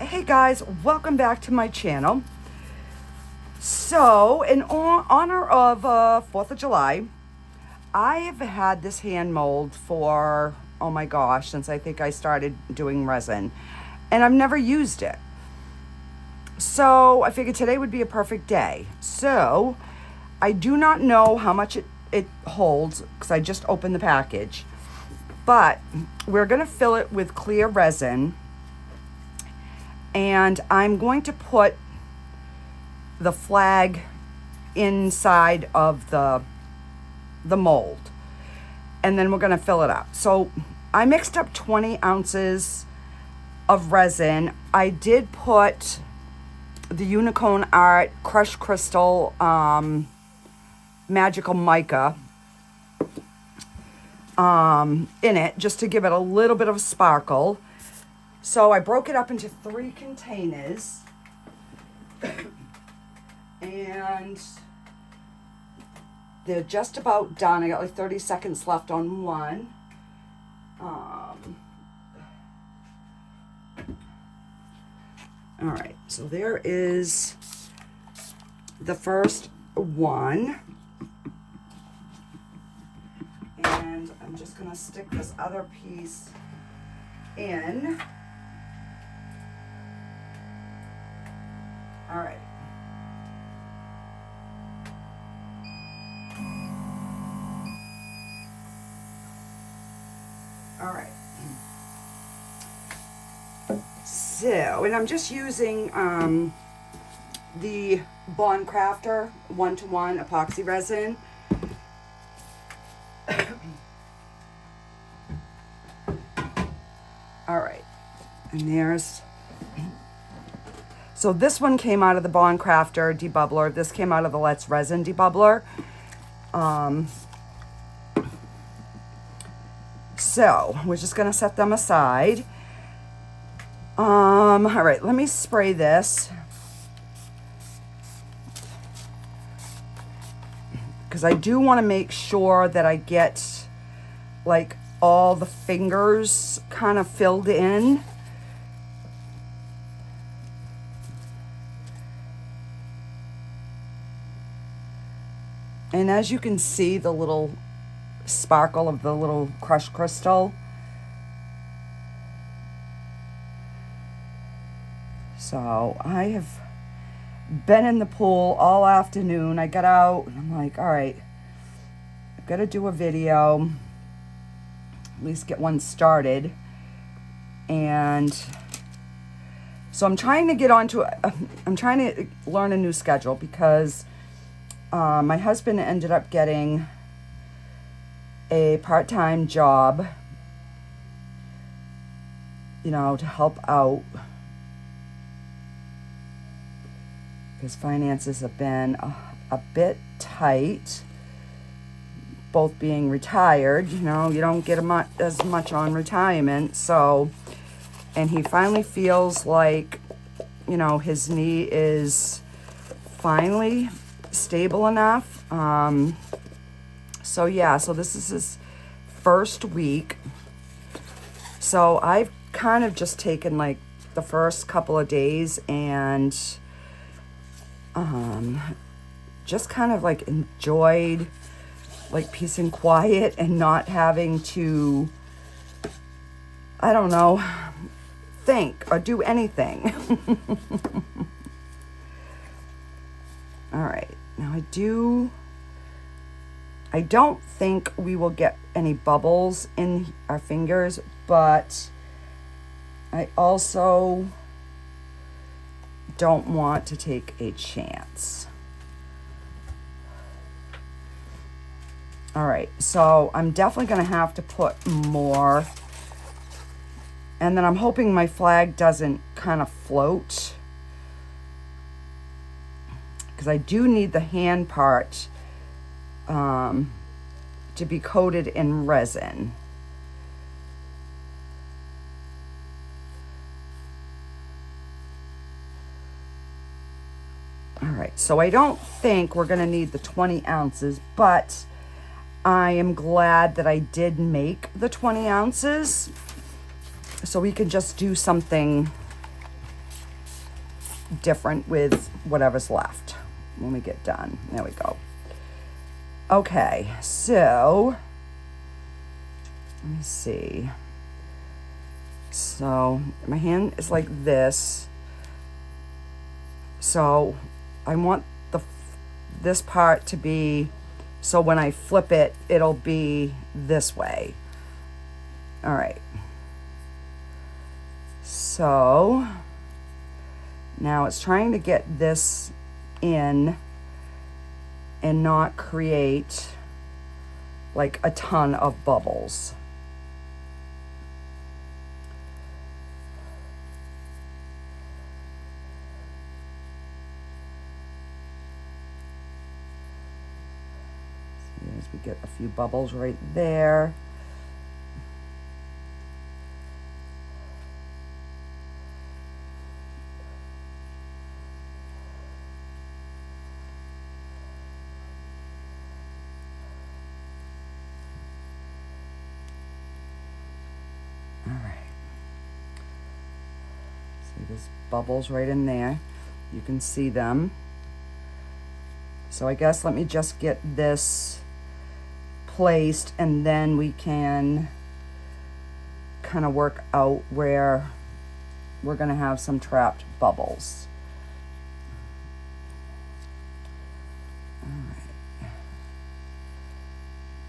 Hey guys, welcome back to my channel. So, in honor of 4th of July, I've had this hand mold for, oh my gosh, since I think I started doing resin. And I've never used it. So, I figured today would be a perfect day. So, I do not know how much it holds because I just opened the package. But we're going to fill it with clear resin. And I'm going to put the flag inside of the mold. And then we're going to fill it up. So I mixed up 20 ounces of resin. I did put the Unicorn Art Crushed Crystal Magical Mica in it just to give it a little bit of a sparkle. So I broke it up into 3 containers, and they're just about done. I got like 30 seconds left on one. All right, so there is the first one. And I'm just gonna stick this other piece in. All right. All right. So, and I'm just using the Bond Craftor 1-to-1 epoxy resin. All right. And there's... So this one came out of the Bond Craftor debubbler. This came out of the Let's Resin debubbler. So we're just going to set them aside. All right, let me spray this. Because I do want to make sure that I get like all the fingers kind of filled in. And as you can see, the little sparkle of the little crushed crystal. So I have been in the pool all afternoon. I got out and I'm like, all right, I've got to do a video, at least get one started. And so I'm trying to get onto, I'm trying to learn a new schedule because my husband ended up getting a part-time job, you know, to help out. His finances have been a bit tight, both being retired, you know, you don't get as much on retirement. So, and he finally feels like, you know, his knee is finally stable enough. So yeah, so this is his first week. So I've kind of just taken like the first couple of days and just kind of like enjoyed like peace and quiet and not having to, I don't know, think or do anything. All right. Now I don't think we will get any bubbles in our fingers, but I also don't want to take a chance. All right, so I'm definitely going to have to put more. And then I'm hoping my flag doesn't kind of float, because I do need the hand part to be coated in resin. All right, so I don't think we're going to need the 20 ounces, but I am glad that I did make the 20 ounces so we can just do something different with whatever's left when we get done. There we go. Okay, so let me see. So my hand is like this. So I want this part to be, so when I flip it, it'll be this way. All right. So now it's trying to get this in and not create like a ton of bubbles. See, as we get a few bubbles right there. There's bubbles right in there. You can see them. So I guess let me just get this placed and then we can kind of work out where we're going to have some trapped bubbles. All right.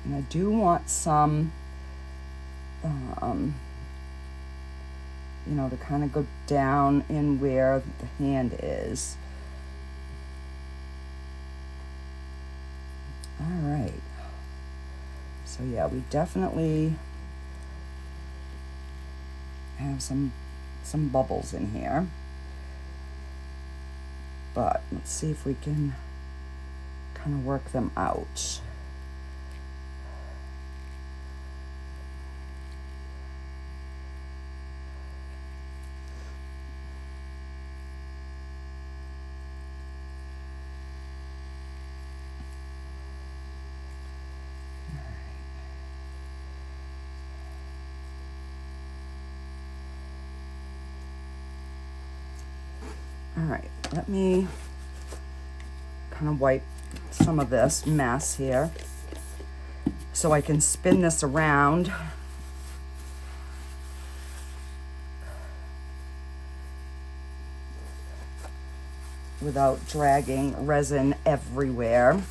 And I do want some you know, to kind of go down in where the hand is. All right. So yeah, we definitely have some bubbles in here. But let's see if we can kind of work them out. All right, let me kind of wipe some of this mess here so I can spin this around. Without dragging resin everywhere.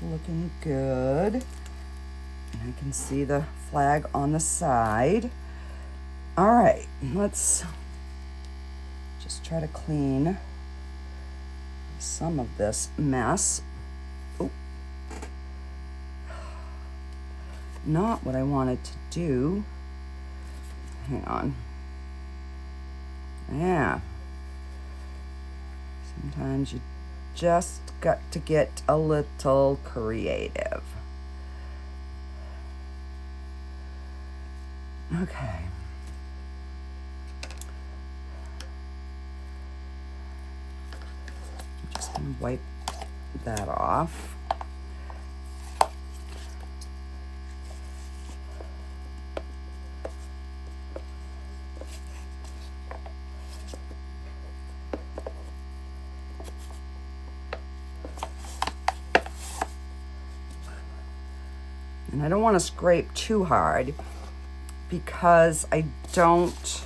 Looking good. And I can see the flag on the side. All right, let's just try to clean some of this mess. Ooh. Not what I wanted to do. Hang on. Yeah. Sometimes you just got to get a little creative. Okay. I'm just gonna wipe that off. And I don't want to scrape too hard because I don't,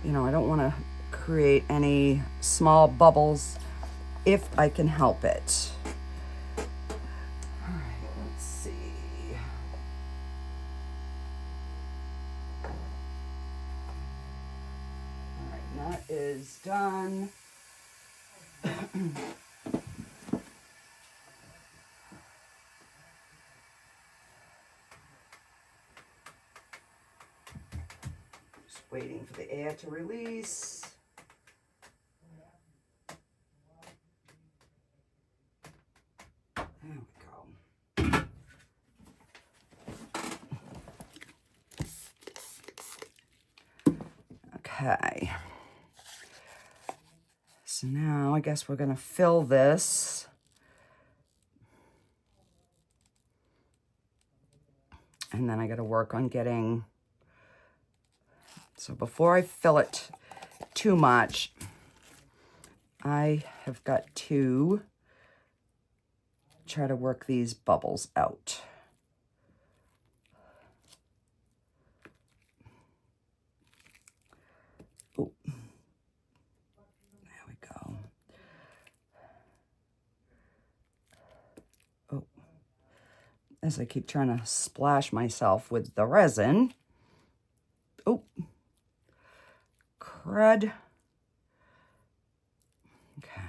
you know, I don't want to create any small bubbles if I can help it. All right, let's see. All right, that is done. Just waiting for the air to release. Okay. So now I guess we're going to fill this. And then I got to work on getting, so before I fill it too much, I have got to try to work these bubbles out. Oh, there we go. Oh, as I keep trying to splash myself with the resin. Oh, crud. Okay.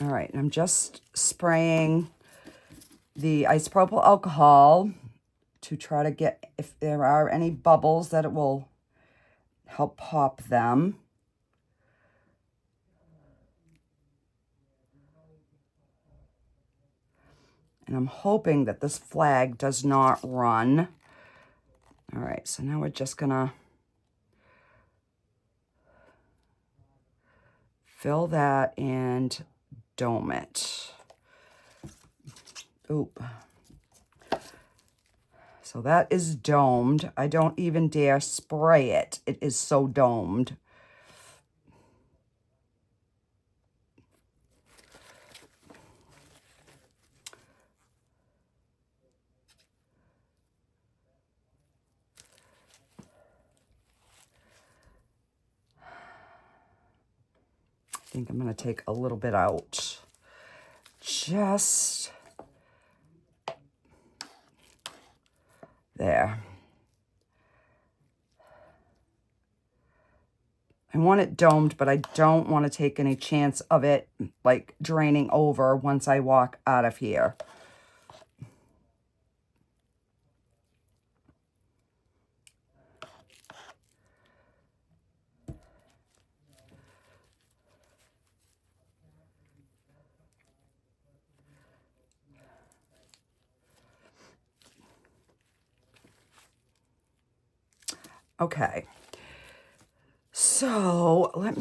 All right, I'm just spraying the isopropyl alcohol to try to get, if there are any bubbles, that it will help pop them. And I'm hoping that this flag does not run. All right, so now we're just gonna fill that and dome it. Oop. So that is domed. I don't even dare spray it. It is so domed. I think I'm going to take a little bit out. Just there. I want it domed, but I don't want to take any chance of it like draining over once I walk out of here. Okay, so let's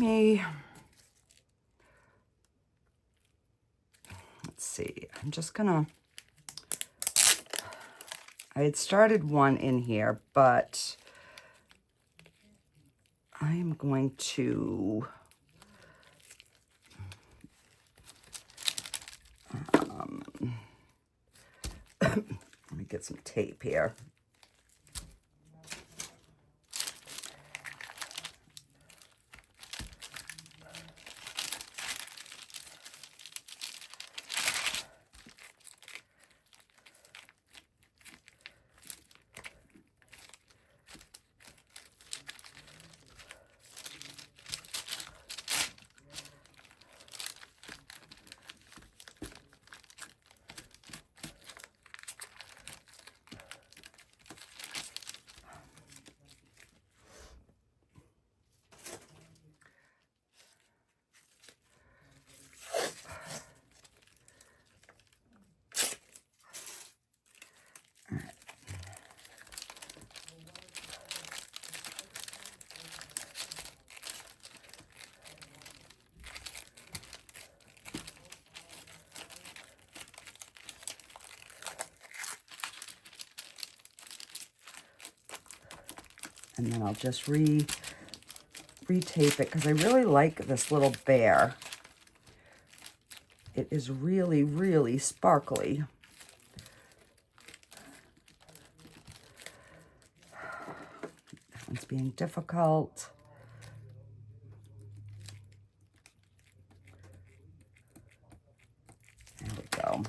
see, I'm just gonna, I had started one in here, but I am going to, let me get some tape here. And then I'll just retape it because I really like this little bear. It is really, really sparkly. That one's being difficult. There we go.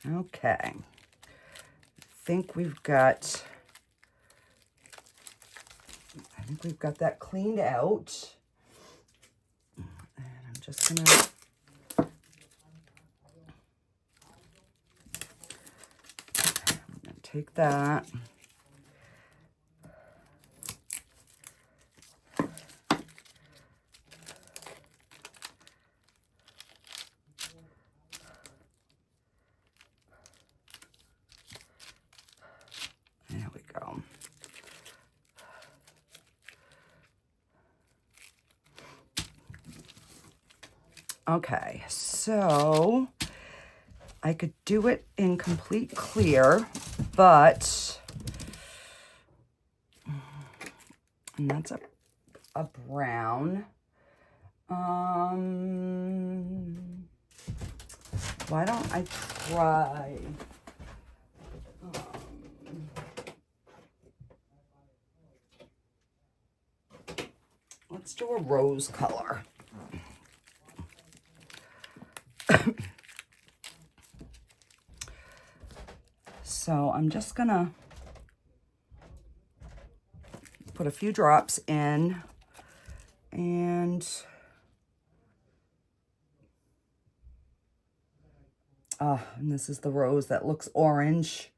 Okay. I think we've got that cleaned out. And I'm just gonna take that. There we go. Okay, so I could do it in complete clear, but, and that's a brown. Why don't I try, let's do a rose color. So I'm just gonna put a few drops in, and and this is the rose that looks orange.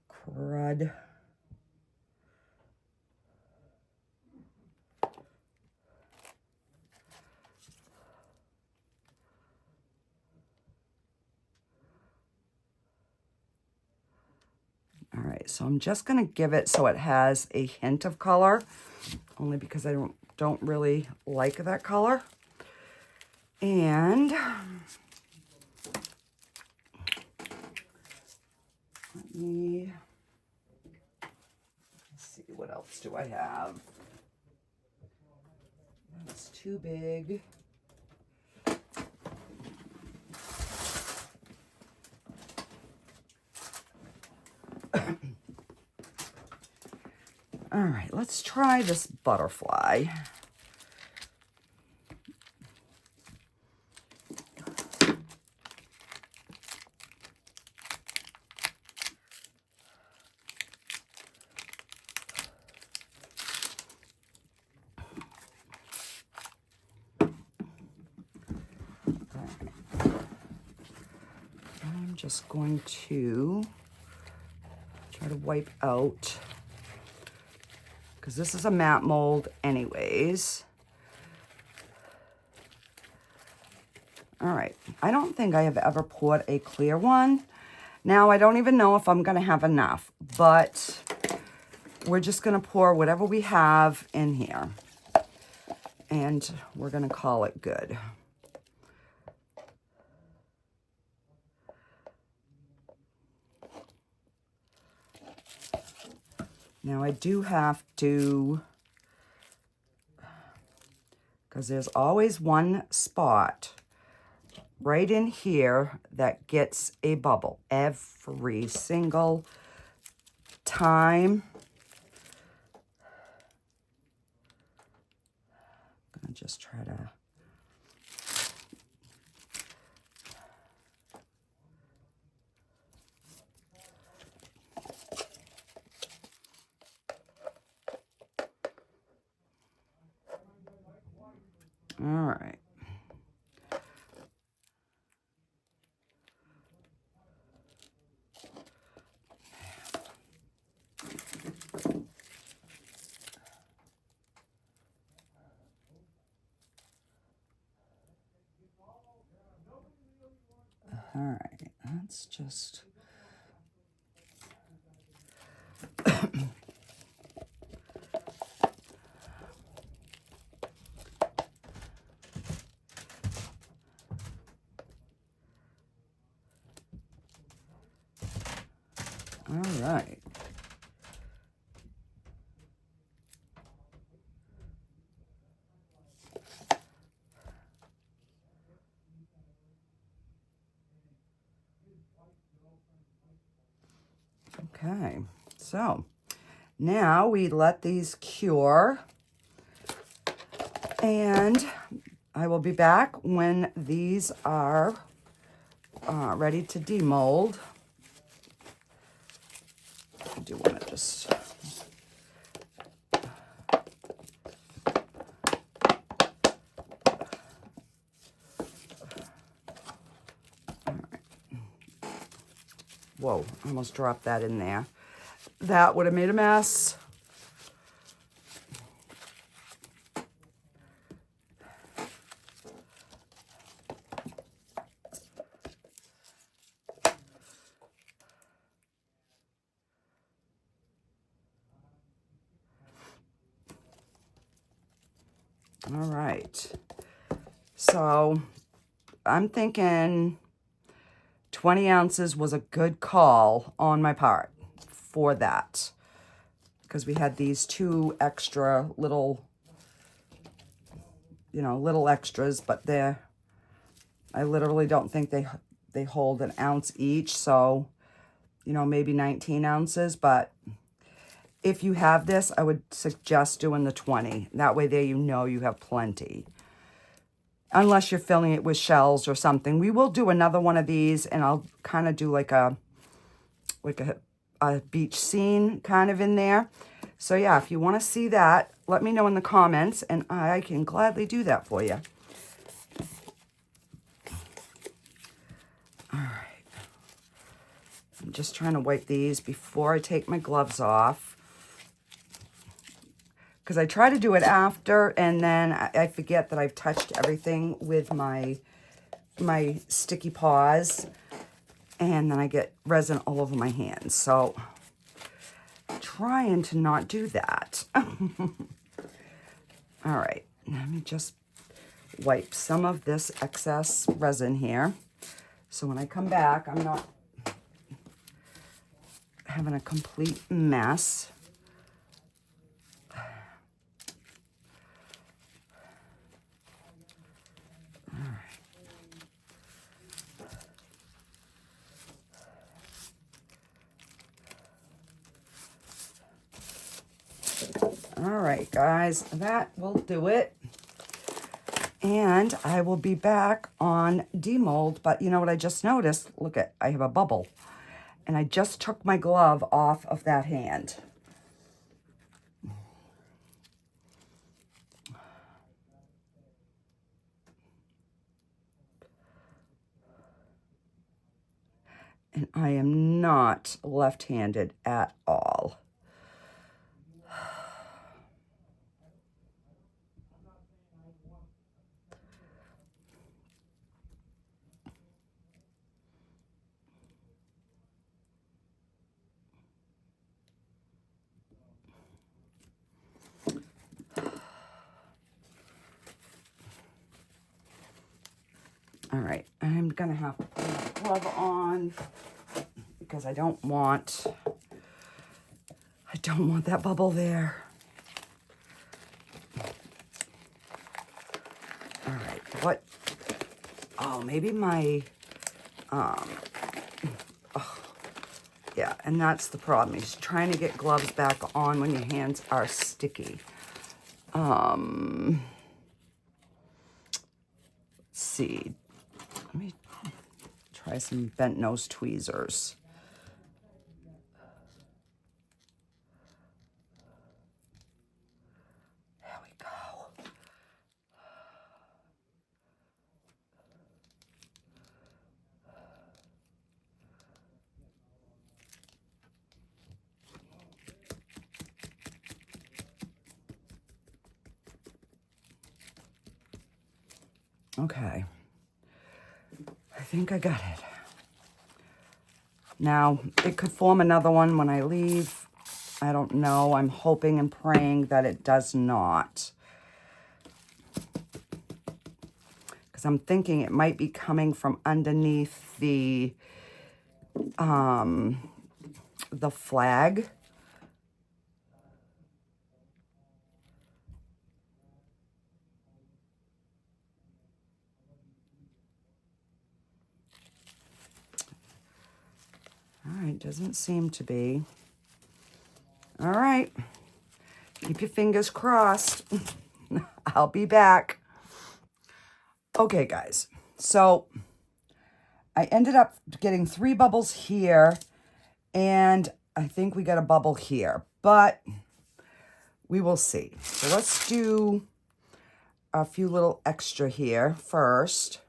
Crud. All right, so I'm just going to give it so it has a hint of color, only because I don't really like that color. And let's see, what else do I have? That's too big. All right, let's try this butterfly. I'm just going to try to wipe out, because this is a matte mold anyways. All right, I don't think I have ever poured a clear one. Now, I don't even know if I'm gonna have enough, but we're just gonna pour whatever we have in here, and we're gonna call it good. Now I do have to, because there's always one spot right in here that gets a bubble every single time. I'm gonna just try to, all right. All right, let's just, all right. Okay, so now we let these cure, and I will be back when these are ready to demold. I do want to just... Whoa, I almost dropped that in there. That would have made a mess. All right. So I'm thinking 20 ounces was a good call on my part for that, because we had these two extra little, you know, little extras, but I literally don't think they hold an ounce each. So, you know, maybe 19 ounces, but if you have this, I would suggest doing the 20. That way there you know you have plenty. Unless you're filling it with shells or something. We will do another one of these, and I'll kind of do like a beach scene kind of in there. So yeah, if you want to see that, let me know in the comments, and I can gladly do that for you. All right. I'm just trying to wipe these before I take my gloves off, because I try to do it after, and then I forget that I've touched everything with my sticky paws, and then I get resin all over my hands. So trying to not do that. All right, let me just wipe some of this excess resin here, so when I come back, I'm not having a complete mess. All right, guys, that will do it. And I will be back on demold. But you know what I just noticed? Look at, I have a bubble. And I just took my glove off of that hand. And I am not left-handed at all. All right, I'm gonna have to put my glove on because I don't want that bubble there. All right, what? Oh, maybe my, yeah, and that's the problem. Is trying to get gloves back on when your hands are sticky. Let's see. Let me try some bent nose tweezers. There we go. Okay. I think I got it. Now, it could form another one when I leave. I don't know. I'm hoping and praying that it does not. Because I'm thinking it might be coming from underneath the flag. All right, doesn't seem to be. All right, keep your fingers crossed. I'll be back. Okay, guys, so I ended up getting 3 bubbles here, and I think we got a bubble here, but we will see. So let's do a few little extra here first.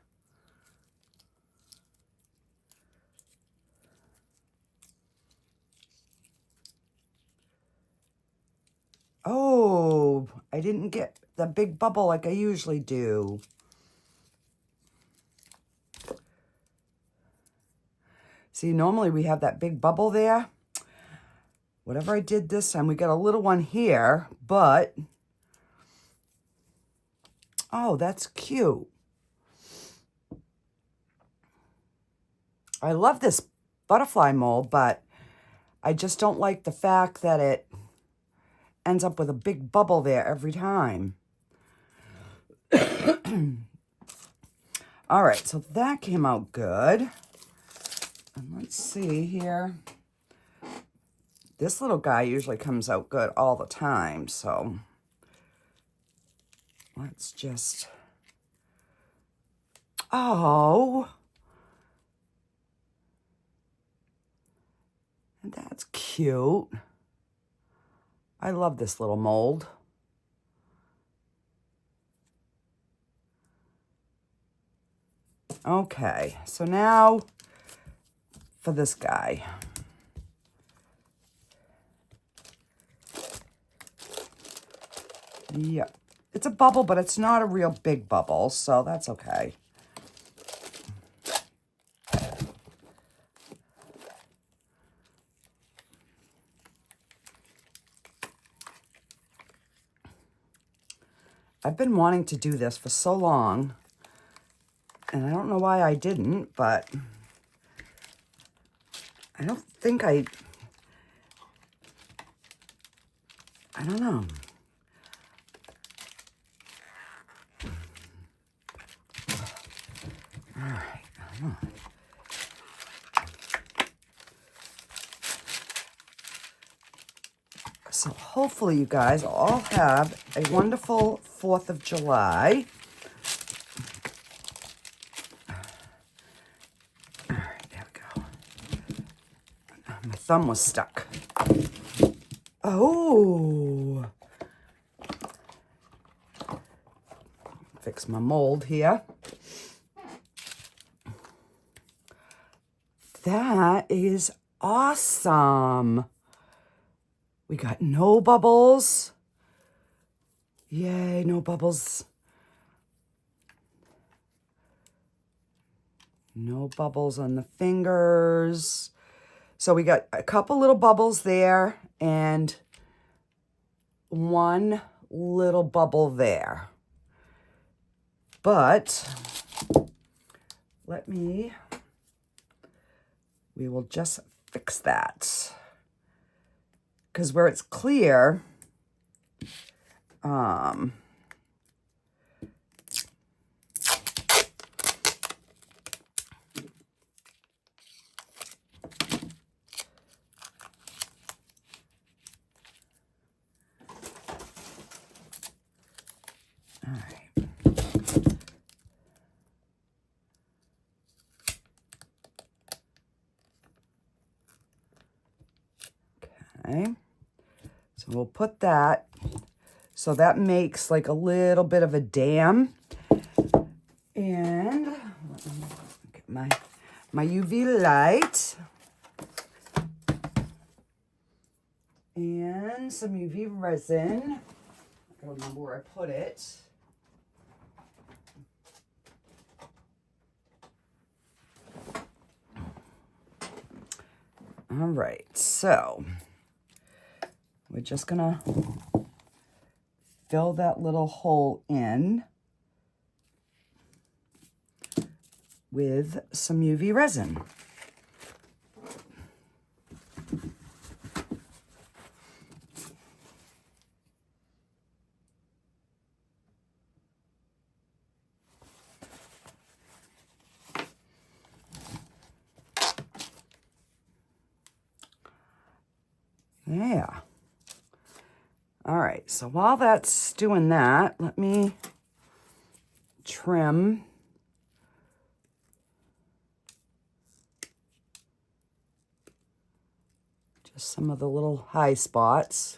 Oh, I didn't get the big bubble like I usually do. See, normally we have that big bubble there. Whatever I did this time, we got a little one here, but, oh, that's cute. I love this butterfly mold, but I just don't like the fact that it ends up with a big bubble there every time. All right, so that came out good. And let's see here. This little guy usually comes out good all the time, so let's just, oh, that's cute. I love this little mold. Okay, so now for this guy. Yeah, it's a bubble, but it's not a real big bubble, so that's okay. I've been wanting to do this for so long, and I don't know why I didn't, but I don't think I don't know. All right, I don't know. So hopefully you guys all have a wonderful 4th of July. All right, there we go. My thumb was stuck. Oh. Fix my mold here. That is awesome. We got no bubbles. Yay, no bubbles. No bubbles on the fingers. So we got a couple little bubbles there and one little bubble there. But we will just fix that. Because where it's clear, all right. Okay. So we'll put that, so that makes like a little bit of a dam. And let me get my UV light and some UV resin. I don't remember where I put it. All right, so we're just gonna fill that little hole in with some UV resin. Yeah. All right, so while that's doing that, let me trim Just some of the little high spots.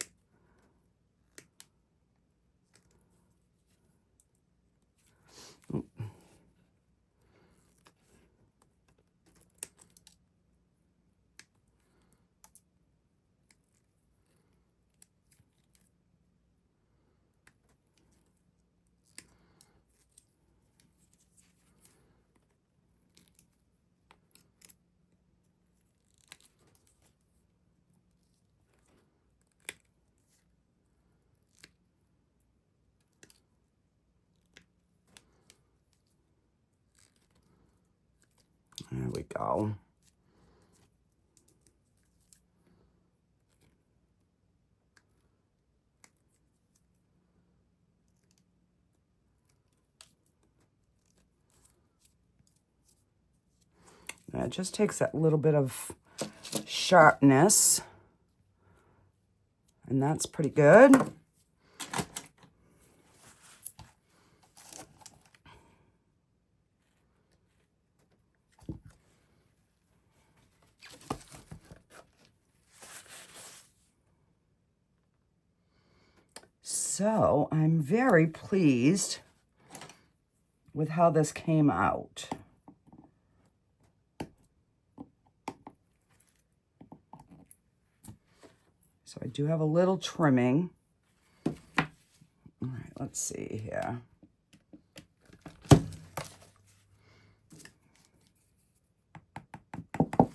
There we go. And it just takes that little bit of sharpness, and that's pretty good. So I'm very pleased with how this came out. So I do have a little trimming. All right, let's see here.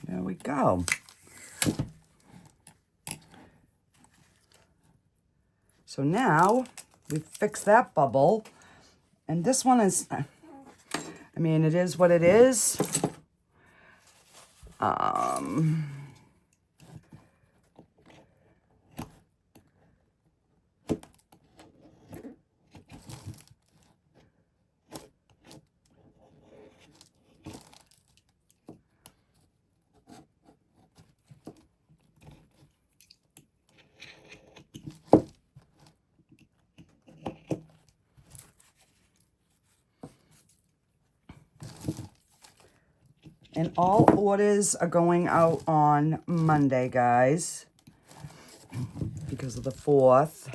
There we go. So now we've fixed that bubble, and this one is, I mean, it is what it is. And all orders are going out on Monday, guys, because of the 4th.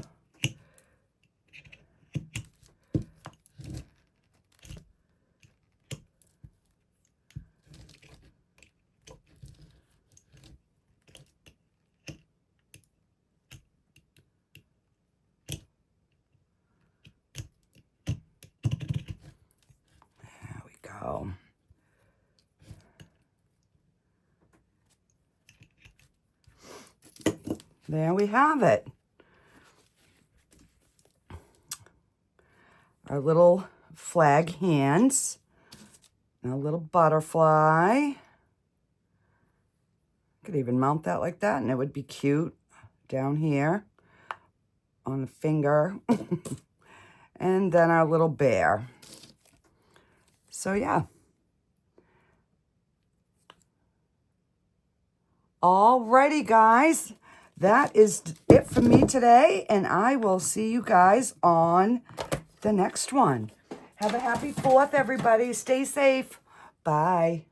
There we go. There we have it. Our little flag hands and a little butterfly. Could even mount that like that and it would be cute down here on the finger. And then our little bear. So yeah. Alrighty, guys. That is it for me today, and I will see you guys on the next one. Have a happy 4th, everybody. Stay safe. Bye.